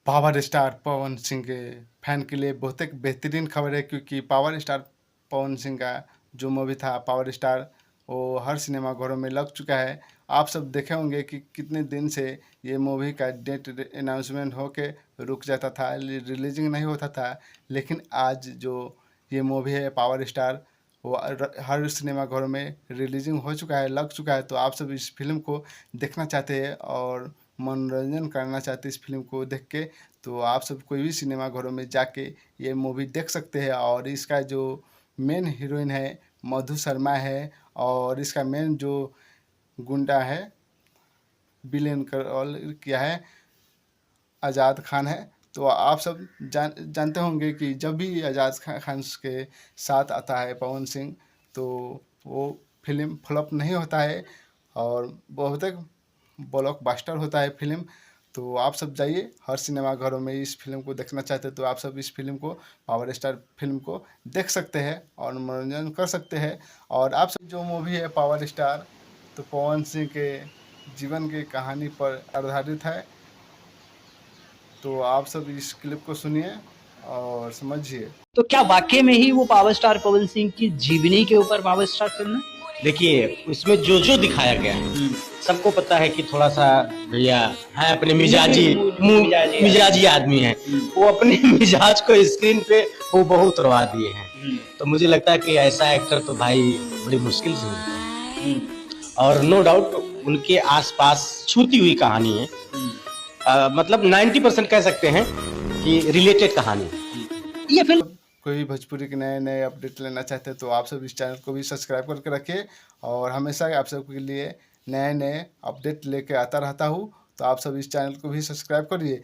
Power star Pawan Singh के fan के लिए बहुत एक बेहतरीन खबर है, क्योंकि पावर स्टार पवन सिंह का जो मूवी था पावर स्टार, वो हर सिनेमा घरों में लग चुका है। आप सब देखे होंगे कि कितने दिन से ये मूवी का डेट अनाउंसमेंट होके रुक जाता था, रिलीजिंग नहीं होता था। लेकिन आज जो ये मूवी है पावर स्टार, वो हर सिनेमा घरों में रिलीजिंग हो चुका है, लग चुका है। तो आप सब इस फिल्म को देखना चाहते हैं और मनोरंजन करना चाहते हैं इस फिल्म को देख के, तो आप सब कोई भी सिनेमा घरों में जाके ये मूवी देख सकते हैं। और इसका जो मेन हीरोइन है मधु शर्मा है, और इसका मेन जो गुंडा है विलेन का रोल किया है आज़ाद खान है। तो आप सब जानते होंगे कि जब भी आज़ाद खान के साथ आता है पवन सिंह, तो वो फिल्म फ्लॉप नहीं होता है और बहुत एक ब्लॉकबस्टर होता है फिल्म। तो आप सब जाइए हर सिनेमा घरों में, इस फिल्म को देखना चाहते हैं तो आप सब इस फिल्म को, पावर स्टार फिल्म को देख सकते हैं और मनोरंजन कर सकते हैं। और आप सब जो मूवी है पावर स्टार, तो पवन सिंह के जीवन की कहानी पर आधारित है। तो आप सब इस क्लिप को सुनिए और समझिए। तो क्या वाकई में ही वो पावर स्टार पवन सिंह की जीवनी के ऊपर पावर स्टार फिल्म है? देखिए, उसमें जो जो दिखाया गया है सबको पता है कि थोड़ा सा भैया है अपने मिजाजी आदमी है। वो अपने मिजाज को स्क्रीन पे वो बहुत उड़वा दिए हैं। तो मुझे लगता है कि ऐसा एक्टर तो भाई बड़ी मुश्किल से मिलता है। और नो डाउट उनके आसपास छूती हुई कहानी है। मतलब 90% कह सकते हैं कि रिलेटेड कहानी है ये फिल्म। कोई भी भोजपुरी के नए नए अपडेट लेना चाहते हैं तो आप सब इस चैनल को भी सब्सक्राइब करके रखिए, और हमेशा आप सबके लिए नए नए अपडेट लेके आता रहता हूँ। तो आप सब इस चैनल को भी सब्सक्राइब करिए,